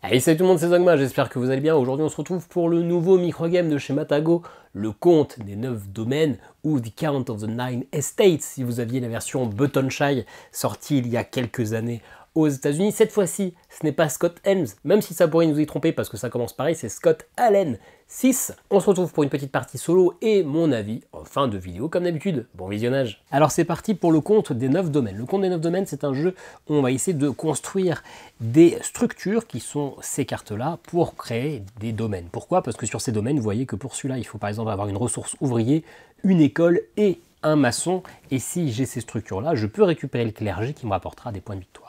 Hey, salut tout le monde, c'est Zogma, j'espère que vous allez bien. Aujourd'hui on se retrouve pour le nouveau microgame de chez Matago, le compte des 9 domaines ou The Count of the Nine Estates si vous aviez la version Button Shy sortie il y a quelques années aux États-Unis. Cette fois-ci, ce n'est pas Scott Helms, même si ça pourrait nous y tromper parce que ça commence pareil, c'est Scott Allen 6. On se retrouve pour une petite partie solo et mon avis en fin de vidéo comme d'habitude. Bon visionnage. Alors c'est parti pour le compte des 9 domaines. Le compte des 9 domaines, c'est un jeu où on va essayer de construire des structures qui sont ces cartes-là pour créer des domaines. Pourquoi? Parce que sur ces domaines, vous voyez que pour celui-là, il faut par exemple avoir une ressource ouvrier, une école et un maçon. Et si j'ai ces structures-là, je peux récupérer le clergé qui me rapportera des points de victoire.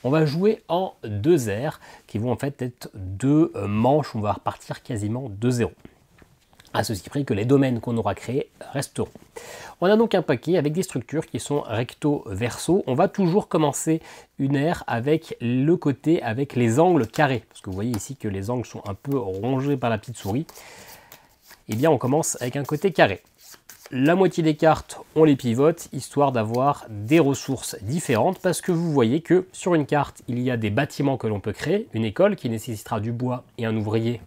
On va jouer en 2 aires qui vont en fait être 2 manches où on va repartir quasiment de 0. À ceci près que les domaines qu'on aura créés resteront. On a donc un paquet avec des structures qui sont recto-verso. On va toujours commencer une aire avec le côté avec les angles carrés. Parce que vous voyez ici que les angles sont un peu rongés par la petite souris. Eh bien on commence avec un côté carré. La moitié des cartes, on les pivote, histoire d'avoir des ressources différentes, parce que vous voyez que sur une carte, il y a des bâtiments que l'on peut créer, une école qui nécessitera du bois et un ouvrier,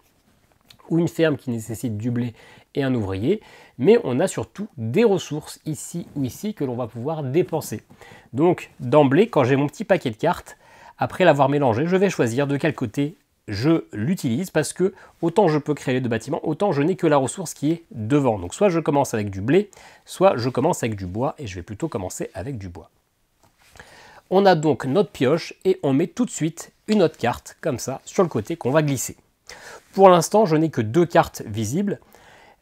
ou une ferme qui nécessite du blé et un ouvrier, mais on a surtout des ressources ici ou ici que l'on va pouvoir dépenser. Donc d'emblée, quand j'ai mon petit paquet de cartes, après l'avoir mélangé, je vais choisir de quel côté je l'utilise, parce que autant je peux créer les 2 bâtiments, autant je n'ai que la ressource qui est devant. Donc soit je commence avec du blé, soit je commence avec du bois, et je vais plutôt commencer avec du bois. On a donc notre pioche, et on met tout de suite une autre carte, comme ça, sur le côté qu'on va glisser. Pour l'instant, je n'ai que 2 cartes visibles,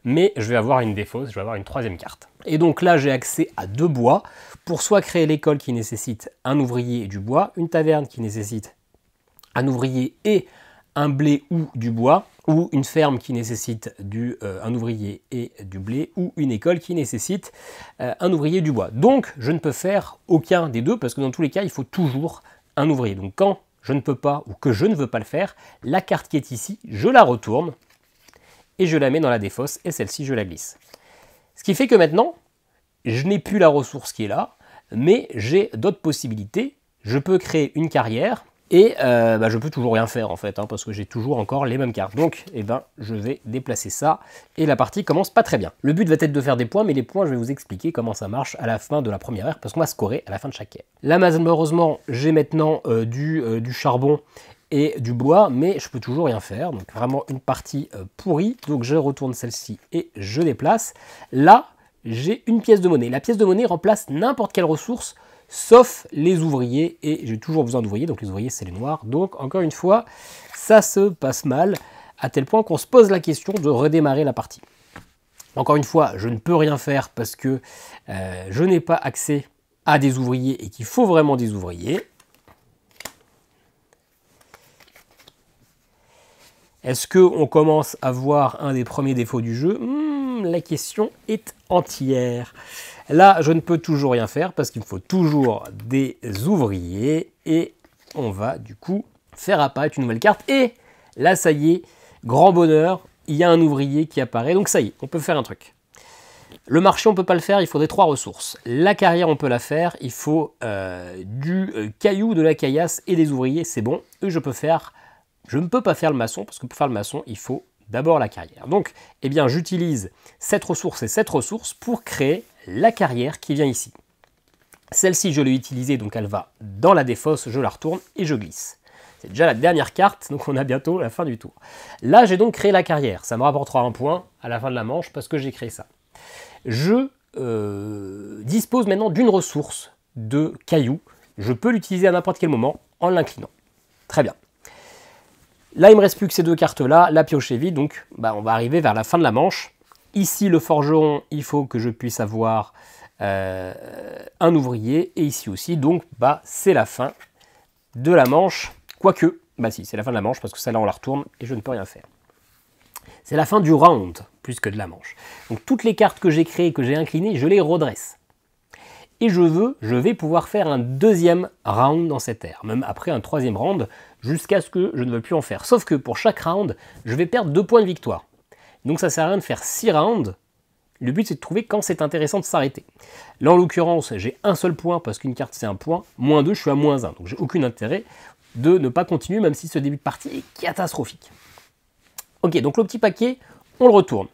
mais je vais avoir une défausse, je vais avoir une 3e carte. Et donc là, j'ai accès à 2 bois, pour soit créer l'école qui nécessite un ouvrier et du bois, une taverne qui nécessite un ouvrier et un blé ou du bois, ou une ferme qui nécessite un ouvrier et du blé, ou une école qui nécessite un ouvrier et du bois. Donc je ne peux faire aucun des deux, parce que dans tous les cas, il faut toujours un ouvrier. Donc quand je ne peux pas, ou que je ne veux pas le faire, la carte qui est ici, je la retourne, et je la mets dans la défausse, et celle-ci, je la glisse. Ce qui fait que maintenant, je n'ai plus la ressource qui est là, mais j'ai d'autres possibilités. Je peux créer une carrière, et je peux toujours rien faire en fait, parce que j'ai toujours encore les mêmes cartes. Donc je vais déplacer ça, et la partie commence pas très bien. Le but va être de faire des points, mais les points je vais vous expliquer comment ça marche à la fin de la première ère, parce qu'on va scorer à la fin de chaque ère. Là malheureusement j'ai maintenant du charbon et du bois, mais je peux toujours rien faire, donc vraiment une partie pourrie. Donc je retourne celle-ci et je déplace. Là j'ai une pièce de monnaie. La pièce de monnaie remplace n'importe quelle ressource, sauf les ouvriers, et j'ai toujours besoin d'ouvriers, donc les ouvriers c'est les noirs. Donc encore une fois, ça se passe mal, à tel point qu'on se pose la question de redémarrer la partie. Encore une fois, je ne peux rien faire parce que je n'ai pas accès à des ouvriers et qu'il faut vraiment des ouvriers. Est-ce qu'on commence à voir un des premiers défauts du jeu? La question est entière. Là, je ne peux toujours rien faire parce qu'il me faut toujours des ouvriers, et on va du coup faire apparaître une nouvelle carte. Et là, ça y est, grand bonheur, il y a un ouvrier qui apparaît. Donc ça y est, on peut faire un truc. Le marché, on ne peut pas le faire, il faudrait 3 ressources. La carrière, on peut la faire, il faut du caillou, de la caillasse et des ouvriers, c'est bon. Et je ne peux pas faire le maçon, parce que pour faire le maçon, il faut d'abord la carrière. Donc, j'utilise cette ressource et cette ressource pour créer la carrière qui vient ici. Celle-ci, je l'ai utilisée, donc elle va dans la défausse, je la retourne et je glisse. C'est déjà la dernière carte, donc on a bientôt la fin du tour. Là, j'ai donc créé la carrière. Ça me rapportera un point à la fin de la manche parce que j'ai créé ça. Je dispose maintenant d'une ressource de cailloux. Je peux l'utiliser à n'importe quel moment en l'inclinant. Très bien. Là, il ne me reste plus que ces 2 cartes-là. La pioche est vide, donc on va arriver vers la fin de la manche. Ici, le forgeron, il faut que je puisse avoir un ouvrier. Et ici aussi, donc c'est la fin de la manche. Quoique, si, c'est la fin de la manche, parce que celle-là, on la retourne et je ne peux rien faire. C'est la fin du round, plus que de la manche. Donc toutes les cartes que j'ai créées, que j'ai inclinées, je les redresse. Et je vais pouvoir faire un 2e round dans cette ère, même après un 3e round, jusqu'à ce que je ne veuille plus en faire. Sauf que pour chaque round, je vais perdre 2 points de victoire. Donc ça ne sert à rien de faire 6 rounds. Le but c'est de trouver quand c'est intéressant de s'arrêter. Là en l'occurrence, j'ai un seul point parce qu'une carte c'est un point. -2, je suis à -1. Donc j'ai aucun intérêt. de ne pas continuer, même si ce début de partie est catastrophique. Ok, donc le petit paquet, on le retourne.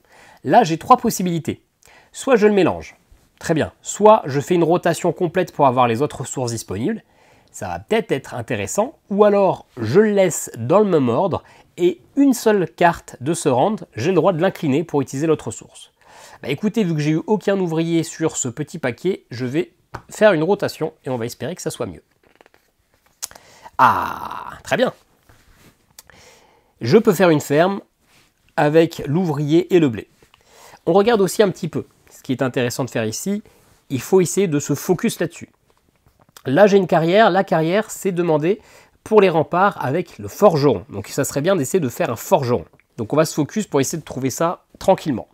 Là, j'ai trois possibilités. Soit je le mélange, très bien. Soit je fais une rotation complète pour avoir les autres ressources disponibles. Ça va peut-être être intéressant. Ou alors, je le laisse dans le même ordre et une seule carte de ce round, j'ai le droit de l'incliner pour utiliser l'autre ressource. Bah écoutez, vu que j'ai eu aucun ouvrier sur ce petit paquet, je vais faire une rotation et on va espérer que ça soit mieux. Ah, très bien. Je peux faire une ferme avec l'ouvrier et le blé. On regarde aussi un petit peu. Ce qui est intéressant de faire ici, il faut essayer de se focus là-dessus. Là, j'ai une carrière. La carrière, c'est demandé pour les remparts avec le forgeron. Donc, ça serait bien d'essayer de faire un forgeron. Donc, on va se focus pour essayer de trouver ça tranquillement.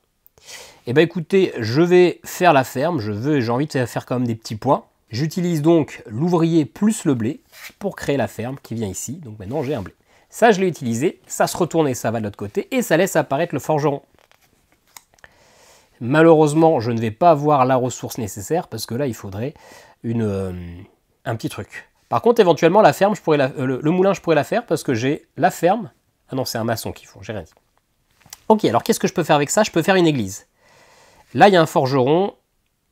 Eh bien, écoutez, je vais faire la ferme. J'ai envie de faire quand même des petits points. J'utilise donc l'ouvrier plus le blé pour créer la ferme qui vient ici. Donc, maintenant, j'ai un blé. Ça, je l'ai utilisé. Ça se retourne et ça va de l'autre côté. Et ça laisse apparaître le forgeron. Malheureusement, je ne vais pas avoir la ressource nécessaire parce que là, il faudrait un petit truc. Par contre, éventuellement, la ferme, le moulin, je pourrais la faire parce que j'ai la ferme. Ah non, c'est un maçon qu'il faut, j'ai rien dit. Ok, alors qu'est-ce que je peux faire avec ça? Je peux faire une église. Là, il y a un forgeron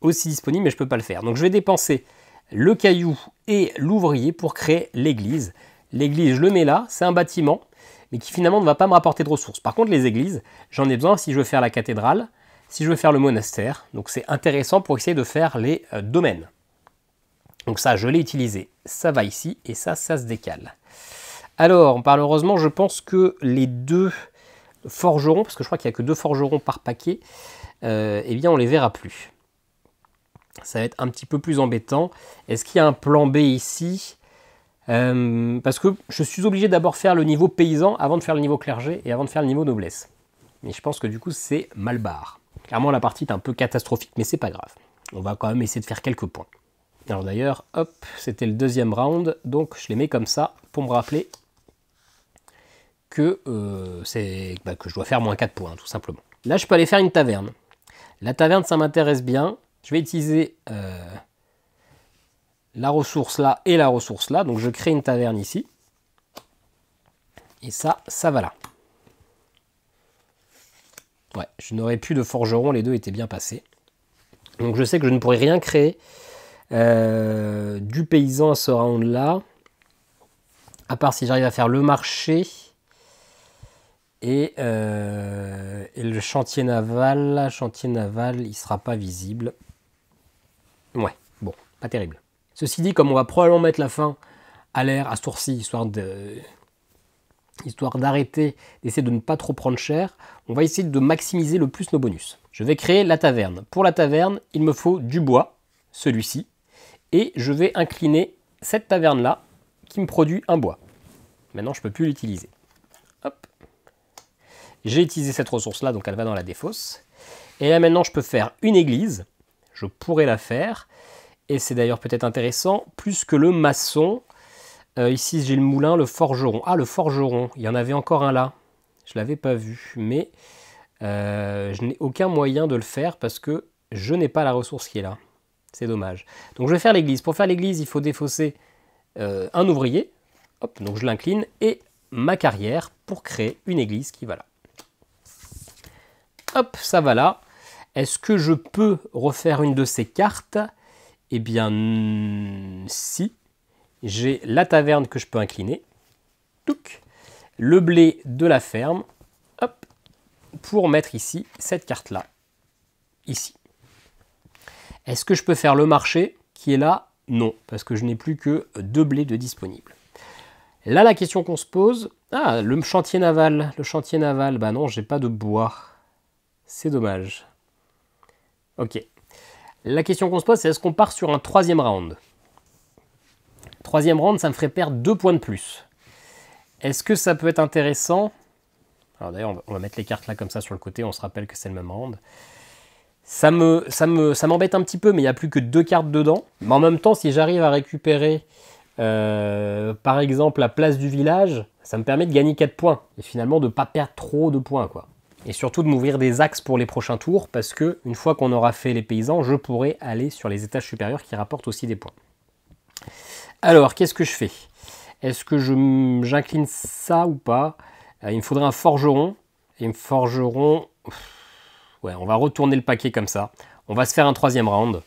aussi disponible, mais je ne peux pas le faire. Donc, je vais dépenser le caillou et l'ouvrier pour créer l'église. L'église, je le mets là, c'est un bâtiment, mais qui finalement ne va pas me rapporter de ressources. Par contre, les églises, j'en ai besoin si je veux faire la cathédrale, si je veux faire le monastère. Donc, c'est intéressant pour essayer de faire les domaines. Donc ça, je l'ai utilisé. Ça va ici et ça se décale. Alors, malheureusement, je pense que les deux forgerons, parce que je crois qu'il n'y a que 2 forgerons par paquet, eh bien, on les verra plus. Ça va être un petit peu plus embêtant. Est-ce qu'il y a un plan B ici? Parce que je suis obligé d'abord faire le niveau paysan avant de faire le niveau clergé et avant de faire le niveau noblesse. Mais je pense que du coup, c'est mal barre. Clairement, la partie est un peu catastrophique, mais c'est pas grave. On va quand même essayer de faire quelques points. Alors d'ailleurs, hop, c'était le deuxième round, donc je les mets comme ça pour me rappeler que, que je dois faire moins 4 points, tout simplement. Là, je peux aller faire une taverne. La taverne, ça m'intéresse bien. Je vais utiliser la ressource là et la ressource là. Donc je crée une taverne ici. Et ça va là. Ouais, je n'aurais plus de forgeron, les deux étaient bien passés. Donc je sais que je ne pourrais rien créer du paysan à ce round là, à part si j'arrive à faire le marché et le chantier naval. Chantier naval, il sera pas visible. Ouais, bon, pas terrible. Ceci dit, comme on va probablement mettre la fin à l'air à ce tour-ci, histoire d'arrêter, d'essayer de ne pas trop prendre cher, on va essayer de maximiser le plus nos bonus. Je vais créer la taverne. Pour la taverne, il me faut du bois, celui-ci. Et je vais incliner cette taverne-là qui me produit un bois. Maintenant, je ne peux plus l'utiliser. Hop. J'ai utilisé cette ressource-là, donc elle va dans la défausse. Et là, maintenant, je peux faire une église. Je pourrais la faire. Et c'est d'ailleurs peut-être intéressant, plus que le maçon. Ici, j'ai le moulin, le forgeron. Ah, le forgeron, il y en avait encore un là. Je ne l'avais pas vu, mais je n'ai aucun moyen de le faire parce que je n'ai pas la ressource qui est là. C'est dommage. Donc je vais faire l'église. Pour faire l'église, il faut défausser un ouvrier. Hop, donc je l'incline. Et ma carrière pour créer une église qui va là. Hop, ça va là. Est-ce que je peux refaire une de ces cartes? Eh bien, si. J'ai la taverne que je peux incliner. Touc. Le blé de la ferme. Hop. Pour mettre ici cette carte-là. Ici. Est-ce que je peux faire le marché qui est là? Non, parce que je n'ai plus que 2 blés de disponibles. Là, la question qu'on se pose... Ah, le chantier naval. Le chantier naval, bah non, j'ai pas de bois. C'est dommage. Ok. La question qu'on se pose, c'est est-ce qu'on part sur un 3e round? 3e round, ça me ferait perdre 2 points de plus. Est-ce que ça peut être intéressant? Alors d'ailleurs, on va mettre les cartes là comme ça sur le côté, on se rappelle que c'est le même round. Ça m'embête un petit peu, mais il n'y a plus que 2 cartes dedans. Mais en même temps, si j'arrive à récupérer, par exemple, la place du village, ça me permet de gagner 4 points. Et finalement, de ne pas perdre trop de points, quoi. Et surtout de m'ouvrir des axes pour les prochains tours, parce que une fois qu'on aura fait les paysans, je pourrai aller sur les étages supérieurs qui rapportent aussi des points. Alors, qu'est-ce que je fais? Est-ce que j'incline ça ou pas? Il me faudrait un forgeron. Et un forgeron... Ouais, on va retourner le paquet comme ça. On va se faire un troisième round.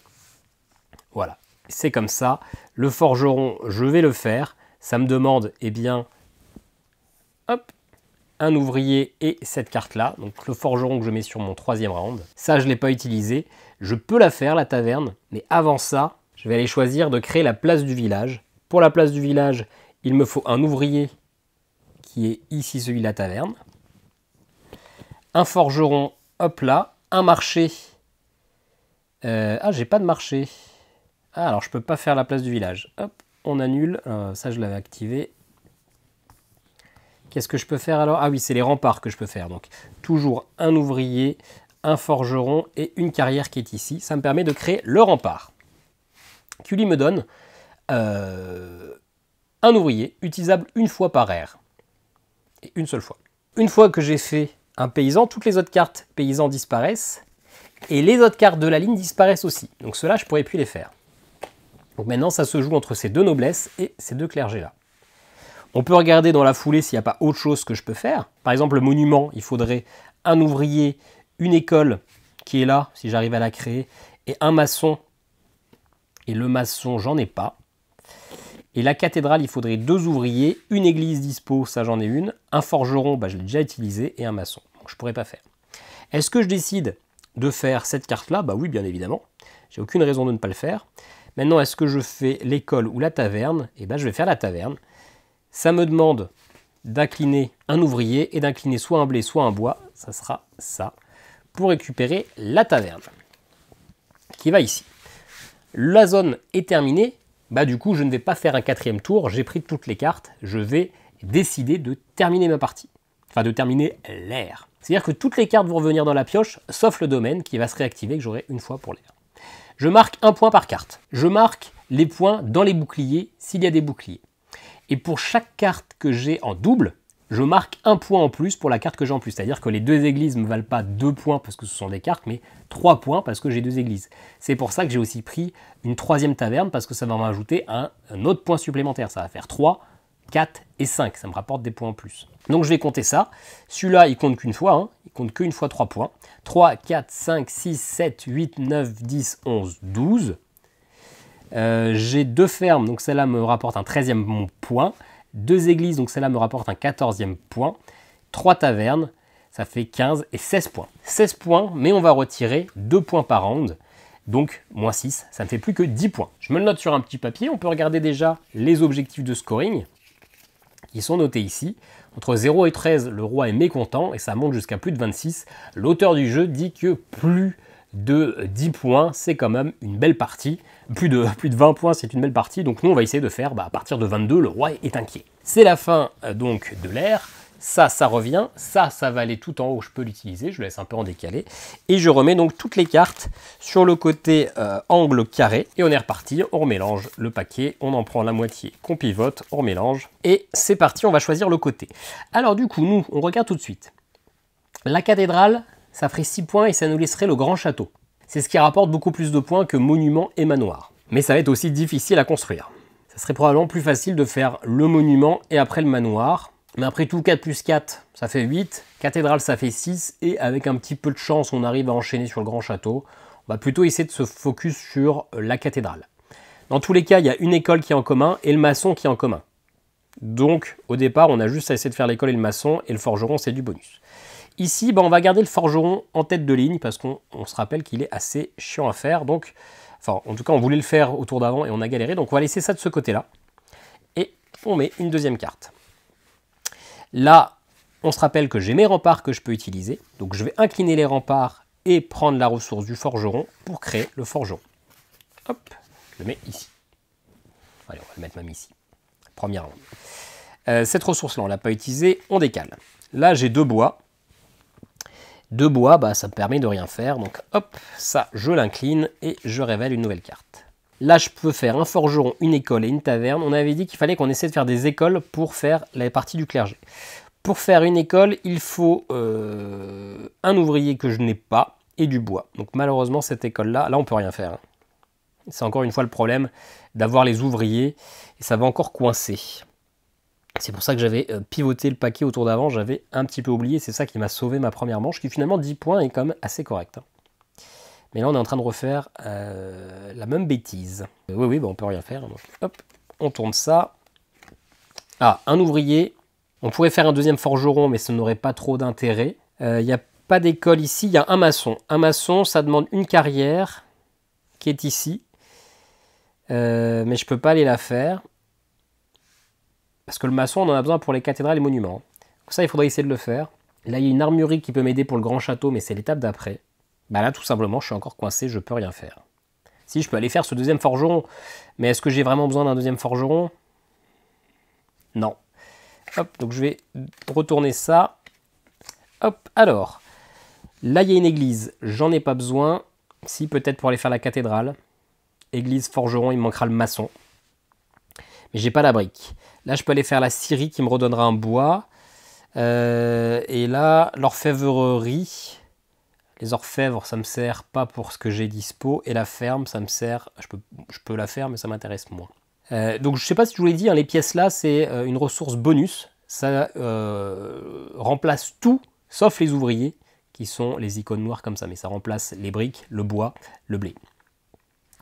Voilà, c'est comme ça. Le forgeron, je vais le faire. Ça me demande, eh bien, hop, un ouvrier et cette carte-là. Donc le forgeron que je mets sur mon troisième round. Ça, je ne l'ai pas utilisé. Je peux la faire, la taverne. Mais avant ça, je vais aller choisir de créer la place du village. Pour la place du village, il me faut un ouvrier qui est ici, celui de la taverne. Un forgeron, hop là. Un marché. Ah, j'ai pas de marché. Ah, alors je peux pas faire la place du village. Hop, on annule. Ça, je l'avais activé. Qu'est-ce que je peux faire alors? Ah oui, c'est les remparts que je peux faire. Donc, toujours un ouvrier, un forgeron et une carrière qui est ici. Ça me permet de créer le rempart. Qui lui me donne un ouvrier utilisable une fois par ère. Et une seule fois. Une fois que j'ai fait un paysan, toutes les autres cartes paysans disparaissent. Et les autres cartes de la ligne disparaissent aussi. Donc ceux-là, je ne pourrais plus les faire. Donc maintenant, ça se joue entre ces deux noblesses et ces deux clergés-là. On peut regarder dans la foulée s'il n'y a pas autre chose que je peux faire. Par exemple, le monument, il faudrait un ouvrier, une école qui est là, si j'arrive à la créer, et un maçon. Et le maçon, j'en ai pas. Et la cathédrale, il faudrait 2 ouvriers, une église dispo, ça j'en ai une, un forgeron, bah, je l'ai déjà utilisé, et un maçon. Donc je ne pourrais pas faire. Est-ce que je décide de faire cette carte-là? Bah oui, bien évidemment. J'ai aucune raison de ne pas le faire. Maintenant, est-ce que je fais l'école ou la taverne? Eh bien, je vais faire la taverne. Ça me demande d'incliner un ouvrier et d'incliner soit un blé, soit un bois. Ça sera ça. Pour récupérer la taverne. Qui va ici. La zone est terminée. Bah du coup, je ne vais pas faire un 4e tour. J'ai pris toutes les cartes. Je vais décider de terminer ma partie. Enfin, de terminer l'ère. C'est-à-dire que toutes les cartes vont revenir dans la pioche, sauf le domaine qui va se réactiver, que j'aurai une fois pour l'ère. Je marque un point par carte. Je marque les points dans les boucliers, s'il y a des boucliers. Et pour chaque carte que j'ai en double, je marque un point en plus pour la carte que j'ai en plus. C'est-à-dire que les 2 églises ne me valent pas 2 points parce que ce sont des cartes, mais 3 points parce que j'ai 2 églises. C'est pour ça que j'ai aussi pris une 3e taverne, parce que ça va m'ajouter un autre point supplémentaire. Ça va faire 3, 4 et 5. Ça me rapporte des points en plus. Donc je vais compter ça. Celui-là, il compte qu'une fois. Il compte qu'une fois 3 points. 3, 4, 5, 6, 7, 8, 9, 10, 11, 12. J'ai 2 fermes, donc celle-là me rapporte un 13e point. 2 églises, donc celle-là me rapporte un 14e point. 3 tavernes, ça fait 15 et 16 points. 16 points, mais on va retirer 2 points par round. Donc, moins 6, ça ne fait plus que 10 points. Je me le note sur un petit papier. On peut regarder déjà les objectifs de scoring qui sont notés ici. Entre 0 et 13, le roi est mécontent et ça monte jusqu'à plus de 26. L'auteur du jeu dit que plus de 10 points, c'est quand même une belle partie. Plus de 20 points, c'est une belle partie. Donc nous, on va essayer de faire, à partir de 22, le roi est inquiet. C'est la fin donc de l'ère. Ça revient. Ça va aller tout en haut. Je peux l'utiliser. Je le laisse un peu en décalé. Et je remets donc toutes les cartes sur le côté angle carré. Et on est reparti. On remélange le paquet. On en prend la moitié qu'on pivote. On remélange. Et c'est parti. On va choisir le côté. Alors du coup, nous, on regarde tout de suite. La cathédrale, ça ferait 6 points et ça nous laisserait le grand château. C'est ce qui rapporte beaucoup plus de points que monument et manoir. Mais ça va être aussi difficile à construire. Ça serait probablement plus facile de faire le monument et après le manoir. Mais après tout, 4 plus 4, ça fait 8. Cathédrale, ça fait 6. Et avec un petit peu de chance, on arrive à enchaîner sur le grand château. On va plutôt essayer de se focus sur la cathédrale. Dans tous les cas, il y a une école qui est en commun et le maçon qui est en commun. Donc, au départ, on a juste à essayer de faire l'école et le maçon. Et le forgeron, c'est du bonus. Ici, on va garder le forgeron en tête de ligne parce qu'on se rappelle qu'il est assez chiant à faire. Donc, enfin, en tout cas, on voulait le faire au tour d'avant et on a galéré. Donc, on va laisser ça de ce côté-là. Et on met une 2e carte. Là, on se rappelle que j'ai mes remparts que je peux utiliser. Donc, je vais incliner les remparts et prendre la ressource du forgeron pour créer le forgeron. Hop, je le mets ici. Allez, on va le mettre même ici. Première ronde. Cette ressource-là, on ne l'a pas utilisée. On décale. Là, j'ai 2 bois. 2 bois, ça me permet de rien faire. Donc, hop, ça, je l'incline et je révèle une nouvelle carte. Là, je peux faire un forgeron, une école et une taverne. On avait dit qu'il fallait qu'on essaie de faire des écoles pour faire la partie du clergé. Pour faire une école, il faut un ouvrier que je n'ai pas et du bois. Donc malheureusement, cette école-là, on ne peut rien faire. C'est encore une fois le problème d'avoir les ouvriers et ça va encore coincer. C'est pour ça que j'avais pivoté le paquet autour d'avant, j'avais un petit peu oublié, c'est ça qui m'a sauvé ma première manche, qui finalement 10 points est quand même assez correct. Hein. Mais là on est en train de refaire la même bêtise. Oui, bah, on peut rien faire. Donc, hop, on tourne ça. Ah, un ouvrier. On pourrait faire un deuxième forgeron, mais ça n'aurait pas trop d'intérêt. Il n'y a pas d'école ici, il y a un maçon. Un maçon, ça demande une carrière qui est ici. Mais je ne peux pas aller la faire. Parce que le maçon, on en a besoin pour les cathédrales et les monuments. Pour ça, il faudrait essayer de le faire. Là, il y a une armurerie qui peut m'aider pour le grand château, mais c'est l'étape d'après. Bah là, tout simplement, je suis encore coincé, je peux rien faire. Si, je peux aller faire ce deuxième forgeron, mais est-ce que j'ai vraiment besoin d'un deuxième forgeron? Non. Hop, donc je vais retourner ça. Hop, alors. Là, il y a une église, j'en ai pas besoin. Si, peut-être pour aller faire la cathédrale. Église, forgeron, il me manquera le maçon. Mais j'ai pas la brique. Là, je peux aller faire la scierie qui me redonnera un bois. Et là, l'orfèvrerie. Les orfèvres, ça me sert pas pour ce que j'ai dispo. Et la ferme, ça me sert... Je peux la faire, mais ça m'intéresse moins. Donc, je sais pas si je vous l'ai dit, hein, les pièces là, c'est une ressource bonus. Ça remplace tout, sauf les ouvriers, qui sont les icônes noires comme ça. Mais ça remplace les briques, le bois, le blé.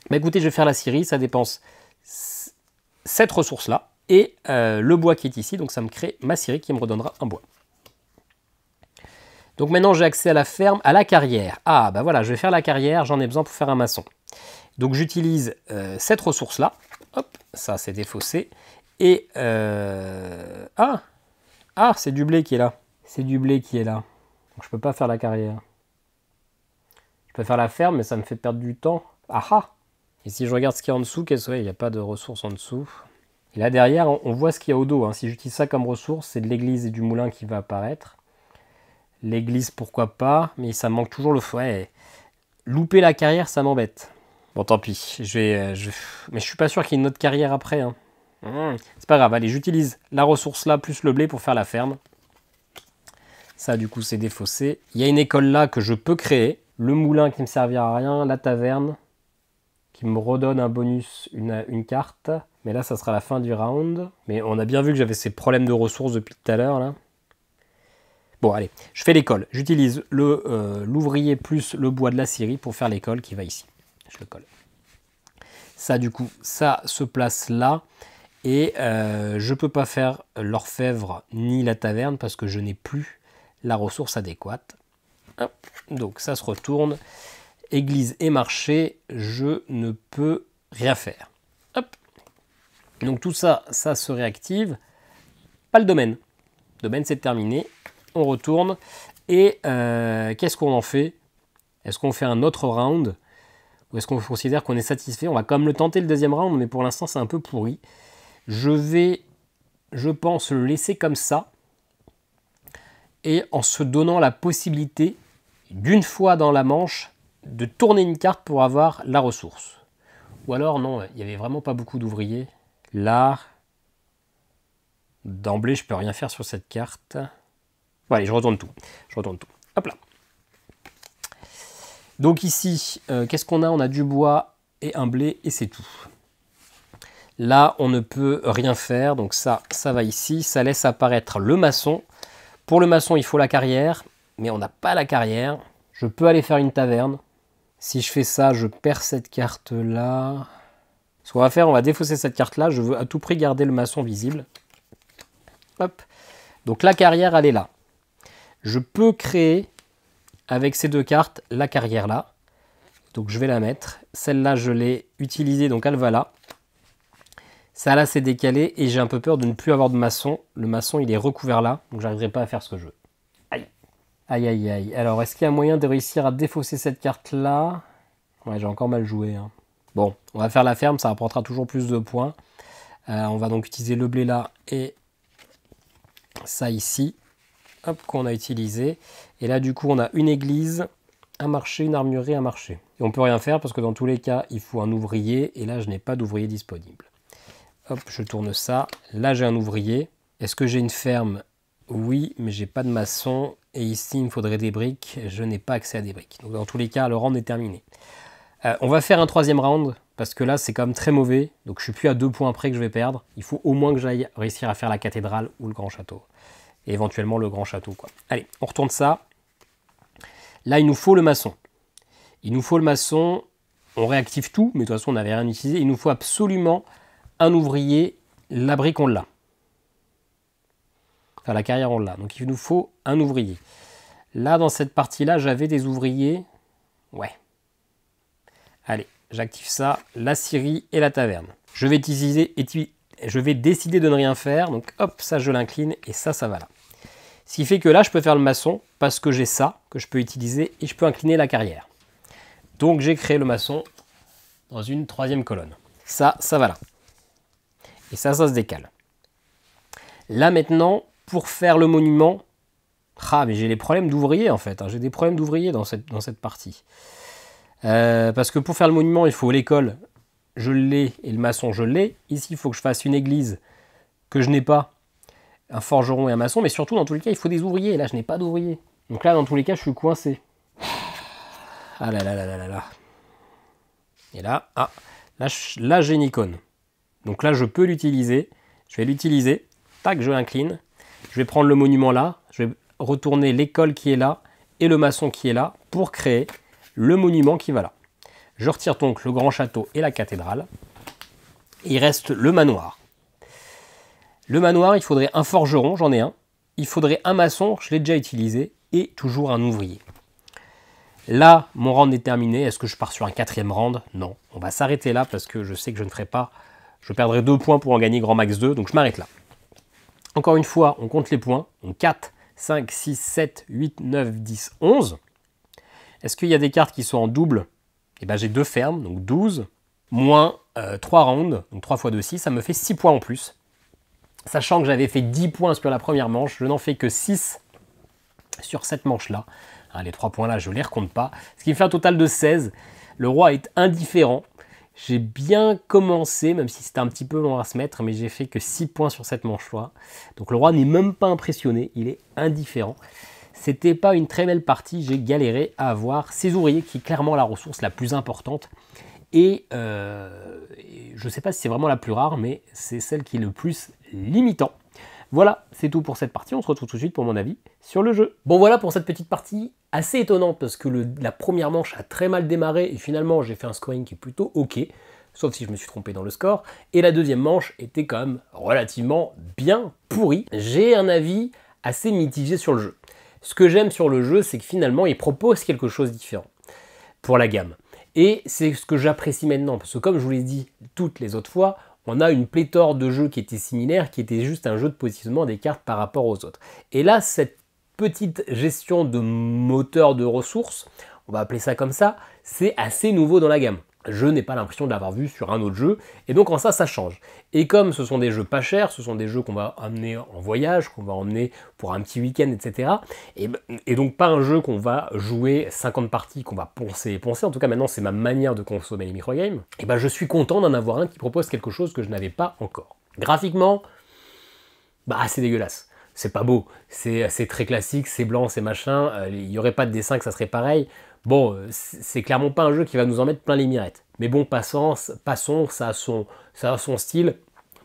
Bah écoutez, je vais faire la scierie. Ça dépense cette ressource-là. Et le bois qui est ici, donc ça me crée ma scierie qui me redonnera un bois. Donc maintenant j'ai accès à la ferme, à la carrière. Ah bah voilà, je vais faire la carrière, j'en ai besoin pour faire un maçon. Donc j'utilise cette ressource-là. Hop, ça c'est défaussé. Et ah, c'est du blé qui est là. C'est du blé qui est là. Donc je peux pas faire la carrière. Je peux faire la ferme, mais ça me fait perdre du temps. Ah ah. Et si je regarde ce qu'il y a en dessous, qu'est-ce que c'est? Il n'y a pas de ressources en dessous. Et là derrière, on voit ce qu'il y a au dos. Hein. Si j'utilise ça comme ressource, c'est de l'église et du moulin qui va apparaître. L'église, pourquoi pas, mais ça me manque toujours le fouet. Louper la carrière, ça m'embête. Bon, tant pis. Mais je suis pas sûr qu'il y ait une autre carrière après. Hein. C'est pas grave. Allez, j'utilise la ressource là plus le blé pour faire la ferme. Ça, du coup, c'est défaussé. Il y a une école là que je peux créer. Le moulin qui me servira à rien. La taverne qui me redonne un bonus, une carte. Mais là, ça sera la fin du round. Mais on a bien vu que j'avais ces problèmes de ressources depuis tout à l'heure, là. Bon, allez, je fais l'école. J'utilise l'ouvrier plus le bois de la scierie pour faire l'école qui va ici. Je le colle. Ça, du coup, ça se place là. Et je ne peux pas faire l'orfèvre ni la taverne parce que je n'ai plus la ressource adéquate. Hop. Donc, ça se retourne. Église et marché, je ne peux rien faire. Hop. Donc tout ça, ça se réactive. Pas le domaine. Le domaine, c'est terminé. On retourne. Et qu'est-ce qu'on en fait? Est-ce qu'on fait un autre round? Ou est-ce qu'on considère qu'on est satisfait? On va quand même le tenter le deuxième round, mais pour l'instant, c'est un peu pourri. Je vais, je pense, le laisser comme ça. Et en se donnant la possibilité, d'une fois dans la manche, de tourner une carte pour avoir la ressource. Ou alors, non, il n'y avait vraiment pas beaucoup d'ouvriers. Là, d'emblée, je peux rien faire sur cette carte. Bon, allez, je retourne tout. Hop là. Donc ici, qu'est-ce qu'on a? On a du bois et un blé et c'est tout. Là, on ne peut rien faire. Donc ça va ici. Ça laisse apparaître le maçon. Pour le maçon, il faut la carrière. Mais on n'a pas la carrière. Je peux aller faire une taverne. Si je fais ça, je perds cette carte-là. Ce qu'on va faire, on va défausser cette carte-là. Je veux à tout prix garder le maçon visible. Hop. Donc la carrière, elle est là. Je peux créer, avec ces deux cartes, la carrière là. Donc je vais la mettre. Celle-là, je l'ai utilisée, donc elle va là. Ça là, c'est décalé et j'ai un peu peur de ne plus avoir de maçon. Le maçon, il est recouvert là, donc j'arriverai pas à faire ce que je veux. Aïe. Aïe, aïe, aïe. Alors, est-ce qu'il y a moyen de réussir à défausser cette carte-là? Ouais, j'ai encore mal joué. Hein. Bon, on va faire la ferme, ça rapportera toujours plus de points. On va donc utiliser le blé là et ça ici. Hop, qu'on a utilisé. Et là, du coup, on a une église, un marché, une armurerie, un marché. Et on peut rien faire parce que dans tous les cas, il faut un ouvrier. Et là, je n'ai pas d'ouvrier disponible. Hop, je tourne ça. Là, j'ai un ouvrier. Est-ce que j'ai une ferme? Oui, mais j'ai pas de maçon. Et ici, il me faudrait des briques. Je n'ai pas accès à des briques. Donc, dans tous les cas, le round est terminé. On va faire un troisième round, parce que là, c'est quand même très mauvais. Donc, je suis plus à 2 points près que je vais perdre. Il faut au moins que j'aille réussir à faire la cathédrale ou le grand château. Et éventuellement le grand château, quoi. Allez, on retourne ça. Là, il nous faut le maçon. Il nous faut le maçon. On réactive tout, mais de toute façon, on n'avait rien utilisé. Il nous faut absolument un ouvrier. La brique, on l'a. Enfin, la carrière, on l'a. Donc, il nous faut un ouvrier. Là, dans cette partie-là, j'avais des ouvriers. Ouais. Allez, j'active ça. La scierie et la taverne. Je vais décider de ne rien faire. Donc, hop, ça, je l'incline. Et ça va là. Ce qui fait que là, je peux faire le maçon parce que j'ai ça que je peux utiliser et je peux incliner la carrière. Donc, j'ai créé le maçon dans une troisième colonne. Ça va là. Et ça se décale. Là, maintenant, pour faire le monument... Ah, mais j'ai des problèmes d'ouvriers, en fait. J'ai des problèmes d'ouvriers dans cette partie. Parce que pour faire le monument, il faut l'école, je l'ai, et le maçon, je l'ai. Ici, il faut que je fasse une église que je n'ai pas, un forgeron et un maçon. Mais surtout, dans tous les cas, il faut des ouvriers. Et là, je n'ai pas d'ouvriers. Donc là, dans tous les cas, je suis coincé. Ah là là là là là là. Et là, là j'ai une icône. Donc là, je peux l'utiliser. Je vais l'utiliser. Tac, je l'incline. Je vais prendre le monument là. Je vais retourner l'école qui est là et le maçon qui est là pour créer le monument qui va là. Je retire donc le grand château et la cathédrale. Il reste le manoir. Le manoir, il faudrait un forgeron, j'en ai un. Il faudrait un maçon, je l'ai déjà utilisé. Et toujours un ouvrier. Là, mon round est terminé. Est-ce que je pars sur un 4e round? Non. On va s'arrêter là parce que je sais que je ne ferai pas. Je perdrai 2 points pour en gagner grand max 2. Donc je m'arrête là. Encore une fois, on compte les points. Donc 4, 5, 6, 7, 8, 9, 10, 11. Est-ce qu'il y a des cartes qui sont en double? Eh bien, j'ai 2 fermes, donc 12, moins 3 rounds, donc 3 x 2, 6. Ça me fait 6 points en plus. Sachant que j'avais fait 10 points sur la première manche, je n'en fais que 6 sur cette manche-là. Les 3 points-là, je ne les recompte pas. Ce qui me fait un total de 16. Le roi est indifférent. J'ai bien commencé, même si c'était un petit peu long à se mettre, mais j'ai fait que 6 points sur cette manche-là. Donc le roi n'est même pas impressionné, il est indifférent. C'était pas une très belle partie, j'ai galéré à avoir ces ouvriers, qui est clairement la ressource la plus importante. Et je ne sais pas si c'est vraiment la plus rare, mais c'est celle qui est le plus limitant. Voilà, c'est tout pour cette partie. On se retrouve tout de suite pour mon avis sur le jeu. Bon, voilà pour cette petite partie assez étonnante parce que la première manche a très mal démarré et finalement j'ai fait un scoring qui est plutôt ok, sauf si je me suis trompé dans le score. Et la deuxième manche était quand même relativement bien pourrie. J'ai un avis assez mitigé sur le jeu. Ce que j'aime sur le jeu, c'est que finalement il propose quelque chose de différent pour la gamme. Et c'est ce que j'apprécie maintenant, parce que comme je vous l'ai dit toutes les autres fois, on a une pléthore de jeux qui étaient similaires, qui étaient juste un jeu de positionnement des cartes par rapport aux autres. Et là, cette petite gestion de moteur de ressources, on va appeler ça comme ça, c'est assez nouveau dans la gamme. Je n'ai pas l'impression de l'avoir vu sur un autre jeu, et donc en ça change. Et comme ce sont des jeux pas chers, ce sont des jeux qu'on va emmener en voyage, qu'on va emmener pour un petit week-end, etc. Et donc pas un jeu qu'on va jouer 50 parties, qu'on va poncer. En tout cas maintenant c'est ma manière de consommer les microgames. Et ben je suis content d'en avoir un qui propose quelque chose que je n'avais pas encore. Graphiquement, bah c'est dégueulasse. C'est pas beau, c'est très classique, c'est blanc, c'est machin, il n'y aurait pas de dessin que ça serait pareil. Bon, c'est clairement pas un jeu qui va nous en mettre plein les mirettes. Mais bon, passons, ça a son style,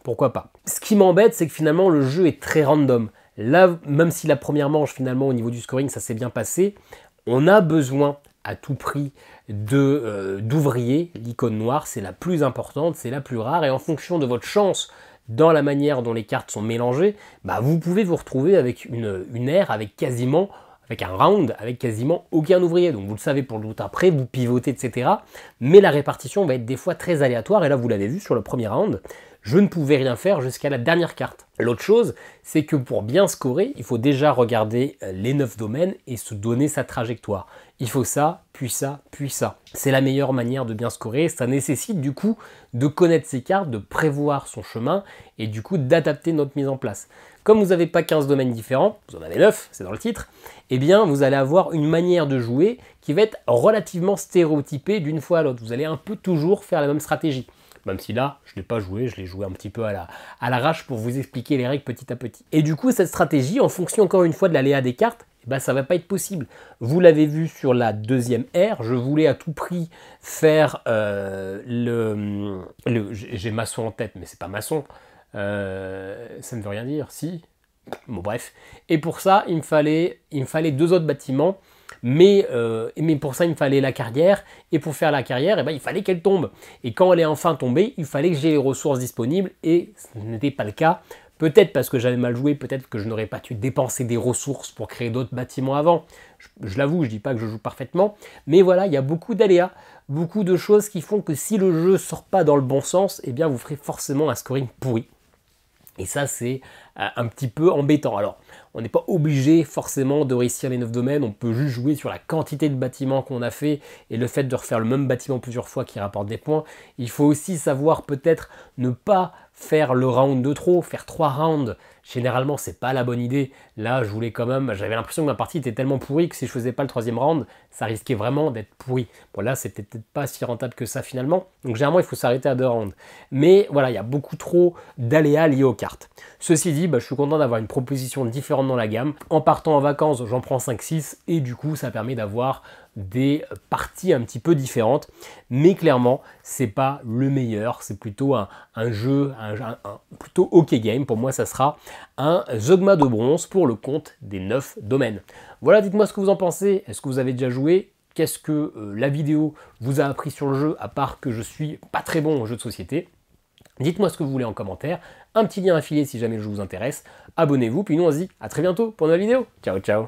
pourquoi pas. Ce qui m'embête, c'est que finalement, le jeu est très random. Là, même si la première manche, finalement, au niveau du scoring, ça s'est bien passé, on a besoin à tout prix d'ouvriers. L'icône noire, c'est la plus importante, c'est la plus rare, et en fonction de votre chance dans la manière dont les cartes sont mélangées, bah, vous pouvez vous retrouver avec une ère avec un round avec quasiment aucun ouvrier. Donc vous le savez pour le doute après, vous pivotez, etc. Mais la répartition va être des fois très aléatoire. Et là, vous l'avez vu sur le premier round, je ne pouvais rien faire jusqu'à la dernière carte. L'autre chose, c'est que pour bien scorer, il faut déjà regarder les 9 domaines et se donner sa trajectoire. Il faut ça, puis ça, puis ça. C'est la meilleure manière de bien scorer. Ça nécessite du coup de connaître ses cartes, de prévoir son chemin et du coup d'adapter notre mise en place. Comme vous n'avez pas 15 domaines différents, vous en avez 9, c'est dans le titre, eh bien vous allez avoir une manière de jouer qui va être relativement stéréotypée d'une fois à l'autre. Vous allez un peu toujours faire la même stratégie. Même si là, je ne l'ai pas joué, je l'ai joué un petit peu à l'arrache pour vous expliquer les règles petit à petit. Et du coup, cette stratégie, en fonction encore une fois de l'aléa des cartes, eh ben, ça ne va pas être possible. Vous l'avez vu sur la deuxième ère, je voulais à tout prix faire j'ai maçon en tête, mais c'est pas maçon. Ça ne veut rien dire, si. Bon bref. Et pour ça, il me fallait 2 autres bâtiments. Mais pour ça, il me fallait la carrière. Et pour faire la carrière, eh ben, il fallait qu'elle tombe. Et quand elle est enfin tombée, il fallait que j'ai les ressources disponibles. Et ce n'était pas le cas. Peut-être parce que j'avais mal joué, peut-être que je n'aurais pas dû dépenser des ressources pour créer d'autres bâtiments avant. Je l'avoue, je ne dis pas que je joue parfaitement. Mais voilà, il y a beaucoup d'aléas, beaucoup de choses qui font que si le jeu ne sort pas dans le bon sens, eh bien vous ferez forcément un scoring pourri. Et ça, c'est un petit peu embêtant. Alors, on n'est pas obligé forcément de réussir les 9 domaines, on peut juste jouer sur la quantité de bâtiments qu'on a fait et le fait de refaire le même bâtiment plusieurs fois qui rapporte des points. Il faut aussi savoir peut-être ne pas faire le round de trop, faire 3 rounds. Généralement, c'est pas la bonne idée. Là, je voulais quand même, j'avais l'impression que ma partie était tellement pourrie que si je faisais pas le 3e round, ça risquait vraiment d'être pourri. Bon, là, c'était peut-être pas si rentable que ça finalement. Donc, généralement, il faut s'arrêter à 2 rounds. Mais voilà, il y a beaucoup trop d'aléas liés aux cartes. Ceci dit, je suis content d'avoir une proposition différente dans la gamme. En partant en vacances, j'en prends 5-6 et du coup, ça permet d'avoir des parties un petit peu différentes. Mais clairement, c'est pas le meilleur. C'est plutôt un jeu, plutôt OK game. Pour moi, ça sera un Zeugma de bronze pour le compte des 9 domaines. Voilà, dites-moi ce que vous en pensez. Est-ce que vous avez déjà joué? Qu'est-ce que la vidéo vous a appris sur le jeu, à part que je suis pas très bon au jeu de société? Dites-moi ce que vous voulez en commentaire, un petit lien affilié si jamais le jeu vous intéresse, abonnez-vous, puis nous on se dit à très bientôt pour une nouvelle vidéo. Ciao ciao.